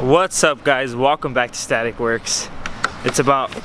What's up, guys? Welcome back to Static Works. It's about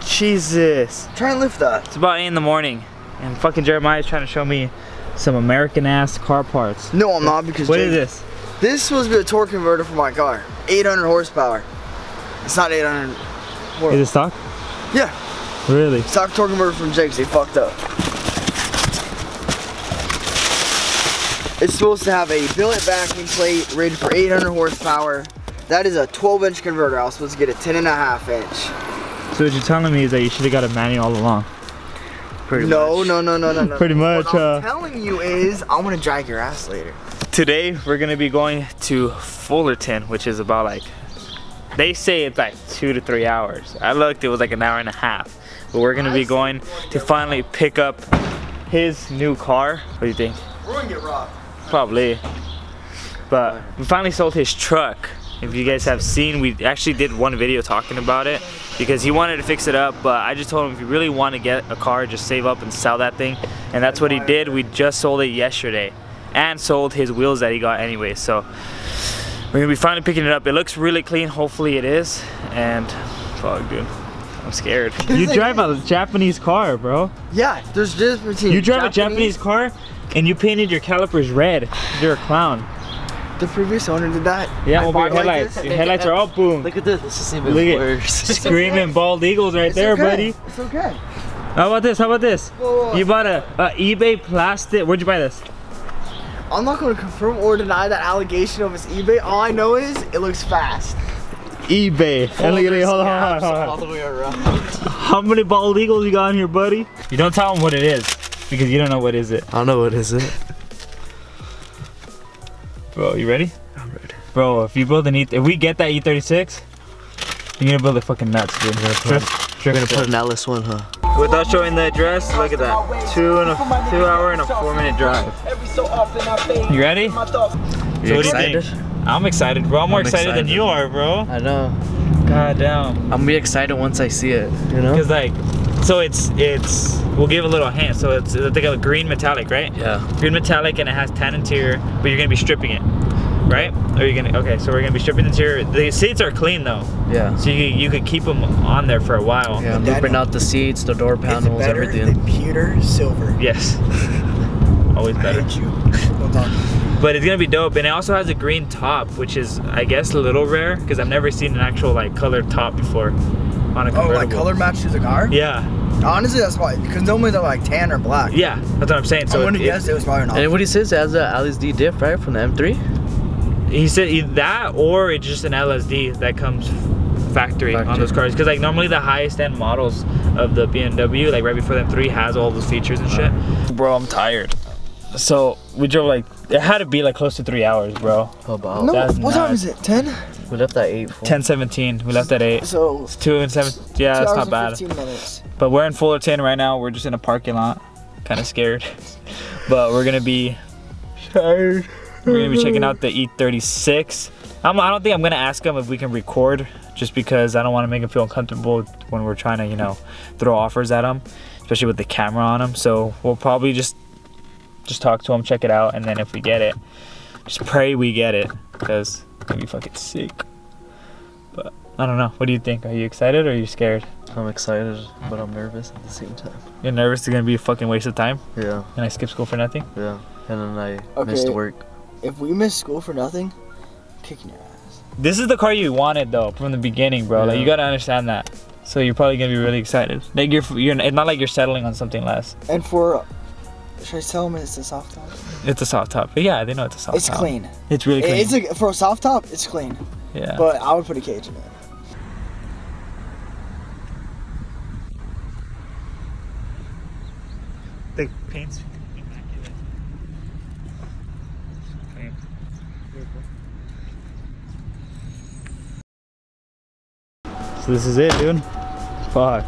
Jesus. Try and lift that. It's about 8 in the morning, and fucking Jeremiah's trying to show me some American-ass car parts. No, I'm not, because what is this? This is supposed to be a torque converter for my car. 800 horsepower. It's not 800 horsepower. Is it stock? Yeah. Really? Stock torque converter from Jake's. They fucked up. It's supposed to have a billet backing plate rated for 800 horsepower. That is a 12-inch converter. I was supposed to get a 10.5 inch. So what you're telling me is that you should have got a manual all along. Pretty much. No. Pretty much. What I'm telling you is, I'm gonna drag your ass later. Today we're gonna be going to Fullerton, which is about like, they say it's like 2 to 3 hours. I looked, it was like an hour and a half. But we're gonna be going to finally pick up his new car. What do you think? We're gonna get robbed. Probably. But we finally sold his truck. If you guys have seen, we actually did one video talking about it because he wanted to fix it up, but I just told him if you really want to get a car, just save up and sell that thing. And that's what he did. We just sold it yesterday and sold his wheels that he got anyway. So we're gonna be finally picking it up. It looks really clean, hopefully it is. And fuck, dude, I'm scared. You drive a Japanese car, bro. Yeah, there's just between you drive a Japanese car and you painted your calipers red. You're a clown. The previous owner did that. Yeah, over your headlights. Your headlights are all boom. Look at this. This is even worse. Screaming bald eagles right there, buddy. It's okay. How about this? How about this? Whoa. You bought a eBay plastic. Where'd you buy this? I'm not going to confirm or deny that allegation of his eBay. All I know is it looks fast. eBay. Hold on. All the way around. How many bald eagles you got in here, buddy? You don't tell them what it is because you don't know what is it. I don't know what is it. Bro, you ready? I'm ready. Bro, if you build if we get that E36, you're gonna build it fucking nuts, dude. We're gonna put an LS1, huh? Without showing the address, look at that. 2 hour and a 4-minute drive. You ready? You excited? I'm excited, bro. I'm more excited than you are, bro. I know. God damn. I'm gonna be excited once I see it, you know? Cause like, so it's, we'll give a little hint. So it's, they got a green metallic, right? Yeah. Green metallic, and it has tan interior, but you're gonna be stripping it, right? Or are you gonna, okay, so we're gonna be stripping the interior. The seats are clean though. Yeah. So you could keep them on there for a while. Yeah, looping out the seats, the door panels, everything. Than pewter silver. Yes. Always better. I hate you. Don't talk. But it's gonna be dope, and it also has a green top, which is, I guess, a little rare because I've never seen an actual like colored top before on a convertible. Oh, like color matches the car? Yeah. Honestly, that's why, because normally they're like tan or black. Yeah, that's what I'm saying. So I wouldn't guess it was probably not. And what he says, it has a LSD diff, right, from the M3? He said either that or it's just an LSD that comes factory on those cars. Because like normally the highest end models of the BMW, like right before the M3, has all those features and shit. Bro, I'm tired. So we drove like, it had to be like close to 3 hours, bro. About. No, That's what time nuts. is it? 10? We left at 8. 10:17. We left at 8. So It's 2 and 7. Yeah, that's not bad. 15 minutes. But we're in Fullerton right now. We're just in a parking lot. Kind of scared. But we're gonna be tired. We're gonna be checking out the E36. I don't think I'm gonna ask him if we can record, just because I don't want to make him feel uncomfortable when we're trying to, you know, throw offers at him, especially with the camera on him. So we'll probably just talk to him, check it out, and then if we get it, just pray we get it, because it'd be fucking sick. But I don't know. What do you think? Are you excited or are you scared? I'm excited, but I'm nervous at the same time. You're nervous it's gonna be a fucking waste of time? Yeah. And I skip school for nothing? Yeah. And then I missed work. If we miss school for nothing, I'm kicking your ass. This is the car you wanted though from the beginning, bro. Yeah. Like you gotta understand that. So you're probably gonna be really excited. Like you're it's not like you're settling on something less. And for, should I tell them it's a soft top? It's a soft top. But yeah, they know it's a soft top. It's clean. It's really clean. It's like, for a soft top, it's clean. Yeah. But I would put a cage in it. The paint's immaculate. Okay. So this is it, dude. Fuck.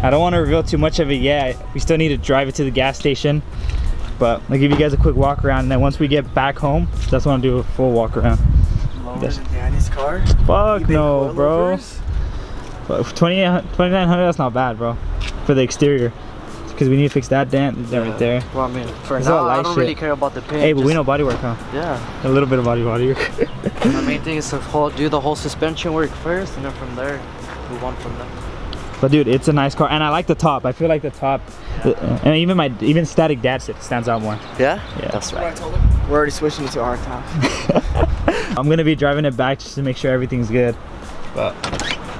I don't want to reveal too much of it yet. We still need to drive it to the gas station. But I'll give you guys a quick walk around, and then once we get back home, that's when I'll do a full walk around. Lower than Danny's car? Fuck no, bro. 2900, that's not bad, bro. For the exterior. because we need to fix that dent right there. Well, I mean, for It's all now, I light don't shit. really care about the paint. Hey, but we know bodywork, huh? Yeah. A little bit of body work. The main thing is to do the whole suspension work first, and then from there, move on from there. But dude, it's a nice car, and I like the top. I feel like the top, and even static dad stands out more. Yeah? Yeah. That's right. We're already switching to a hard top. I'm gonna be driving it back just to make sure everything's good. But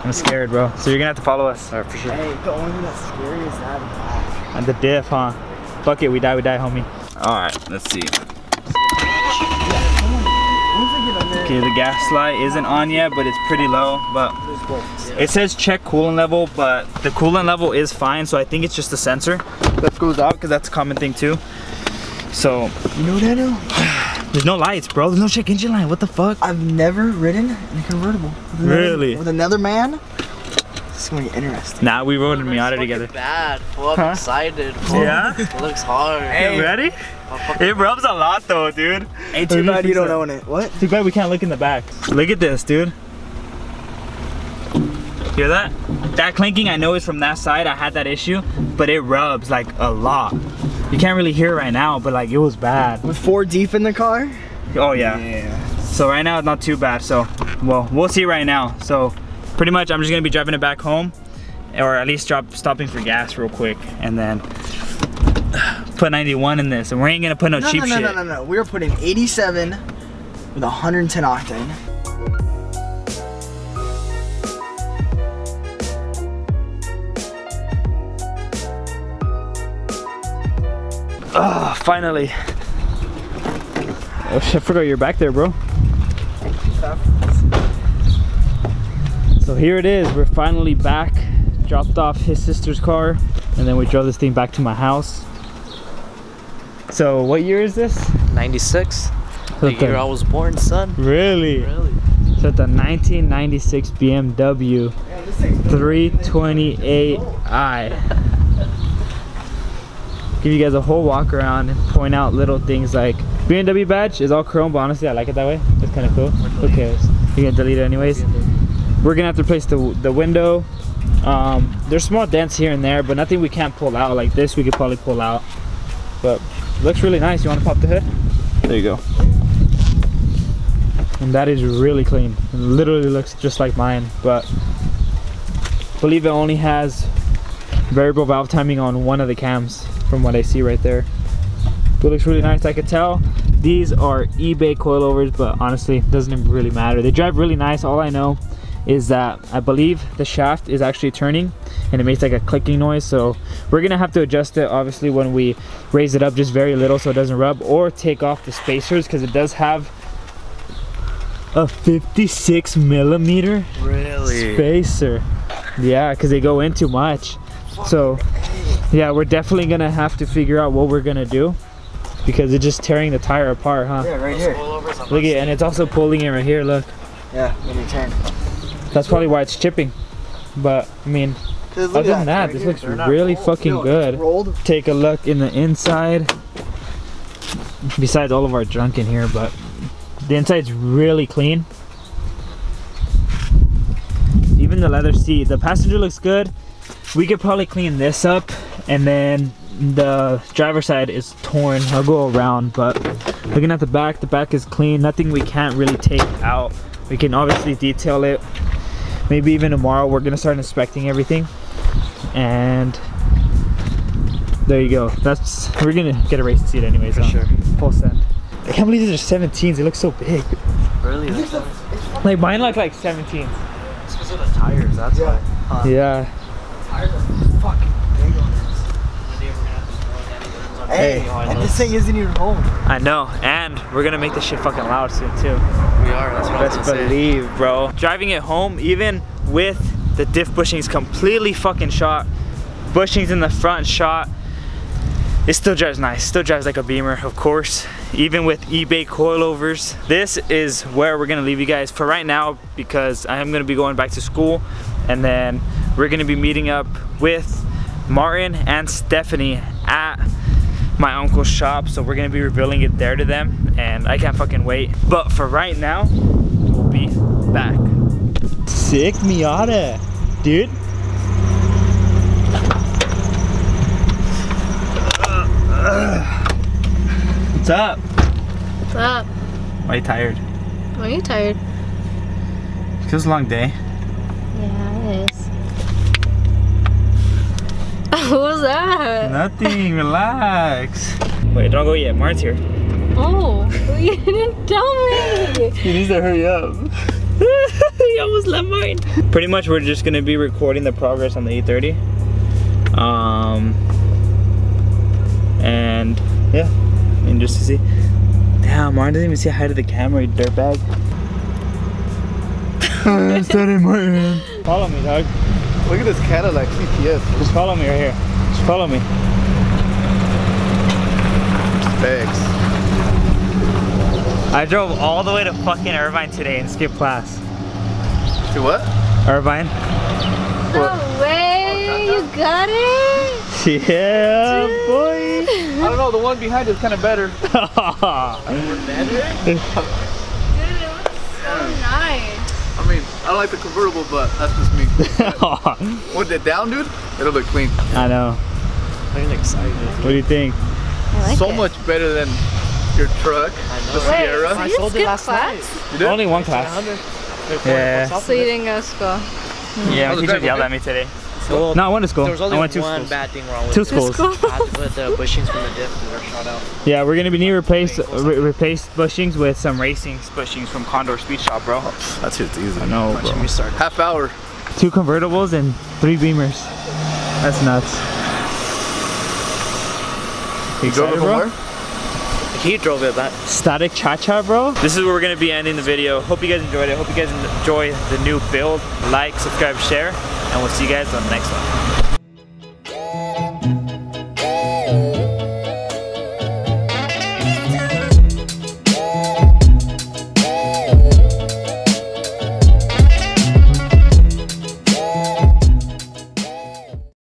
I'm scared, bro. So you're gonna have to follow us. All right, for sure. Hey, the only thing that's scary is that back. And the diff, huh? Fuck it, we die, homie. All right, let's see. Okay, the gas light isn't on yet, but it's pretty low. But it says check coolant level, but the coolant level is fine. So I think it's just the sensor that goes out, because that's a common thing too. So You know what I know? there's no lights, bro. There's no check engine light. What the fuck? I've never ridden in a convertible. Really? With another man? This is going to be interesting. Nah, we rode in Miata together. Bad. Full I'm excited. Full. Yeah? It looks hard. Hey, ready? It rubs a lot though, dude. Hey, too bad you don't own it. What? Too bad we can't look in the back. Look at this, dude. Hear that? That clinking I know is from that side. I had that issue, but it rubs like a lot. You can't really hear it right now, but like it was bad. With 4 deep in the car? Oh yeah. So right now it's not too bad. So, well, we'll see right now. So pretty much I'm just gonna be driving it back home, or at least stopping for gas real quick, and then put 91 in this. And we ain't gonna put no cheap shit. No. We're putting 87 with 110 octane. Oh, finally. Oh shit, I forgot you're back there, bro. So here it is, we're finally back. Dropped off his sister's car, and then we drove this thing back to my house. So what year is this? 96. The year I was born, son. Really? Really? So it's a 1996 BMW 328i. Give you guys a whole walk around and point out little things like BMW badge is all chrome, but honestly I like it that way. It's kind of cool. Who cares? You're gonna delete it anyways. We're gonna have to replace the window. There's small dents here and there, but nothing we can't pull out. Like this we could probably pull out, but it looks really nice. You want to pop the hood? There you go. And that is really clean. It literally looks just like mine, but I believe it only has variable valve timing on one of the cams from what I see right there. But it looks really nice. I could tell these are eBay coilovers, but honestly it doesn't even really matter. They drive really nice. All I know is that I believe the shaft is actually turning and it makes like a clicking noise, so we're gonna have to adjust it obviously when we raise it up just very little so it doesn't rub, or take off the spacers, because it does have a 56 millimeter spacer. Yeah, because they go in too much. So yeah, we're definitely gonna have to figure out what we're gonna do, because it's just tearing the tire apart, huh? Yeah, right here. Look at it, and it's also pulling it right here, look. Yeah, when you turn. That's probably why it's chipping. But I mean, other than that, this looks really fucking good. Take a look in the inside. Besides all of our junk in here, but the inside's really clean. Even the leather seat. The passenger looks good. We could probably clean this up, and then the driver's side is torn. I'll go around, but looking at the back is clean. Nothing we can't really take out. We can obviously detail it. Maybe even tomorrow we're gonna start inspecting everything, and there you go. We're gonna get a racing seat anyways. For sure. Full send. I can't believe these are 17s. They look so big. Really? Like mine look like 17s. It's because of the tires, that's why. Huh. Yeah. Tires are fucking big on this. Hey, and this thing isn't even home. I know, and we're gonna make this shit fucking loud soon too. We are, that's what I was Best gonna say. believe, bro. Driving it home, even with the diff bushings completely fucking shot, bushings in the front shot, it still drives nice. Still drives like a Beamer, of course. Even with eBay coilovers. This is where we're gonna leave you guys for right now, because I am gonna be going back to school, and then we're gonna be meeting up with Martin and Stephanie at my uncle's shop, so we're gonna be revealing it there to them, and I can't fucking wait. But for right now, we'll be back. Sick Miata, dude. What's up? What's up? Why are you tired? Why are you tired? It was a long day. Yeah, it is. What was that? Nothing, relax. Wait, don't go yet, Martin's here. Oh, you didn't tell me. He needs to hurry up. He almost left mine. Pretty much we're just gonna be recording the progress on the 830. And yeah, and just to see. Damn, Martin doesn't even say hi to the camera, you dirtbag. It's that in Martin. Follow me, dog. Look at this Cadillac CPS. Just follow me right here. Just follow me. Thanks. I drove all the way to fucking Irvine today and skipped class. To what? Irvine. No way, you got it? Yeah, boy. I don't know, the one behind is kind of better. Dude, it looks so nice. I mean, I don't like the convertible, but that's just me. With it down, dude, it'll look clean. I know. I'm excited. What do you think? I like So it. much better than your truck, the Sierra. so you sold it skipped last class? night. You did? Only one class. Yeah. So you didn't go to school? Yeah, Oh, my the teacher driver, yelled okay. at me today. Well, No, I went to school. There was only I went to one schools. bad thing wrong with Two it. schools. School? I had to put the bushings from the diff that were shot out. Yeah, we're gonna be need to replace bushings with some racing bushings from Condor Speed Shop, bro. That shit's easy. I know, bro. We started. Half hour. 2 convertibles and 3 Beamers. That's nuts. You Drove excited, it from bro? where? He drove it back. Static Cha-Cha, bro. This is where we're gonna be ending the video. Hope you guys enjoyed it. Hope you guys enjoy the new build. Like, subscribe, share, and we'll see you guys on the next one.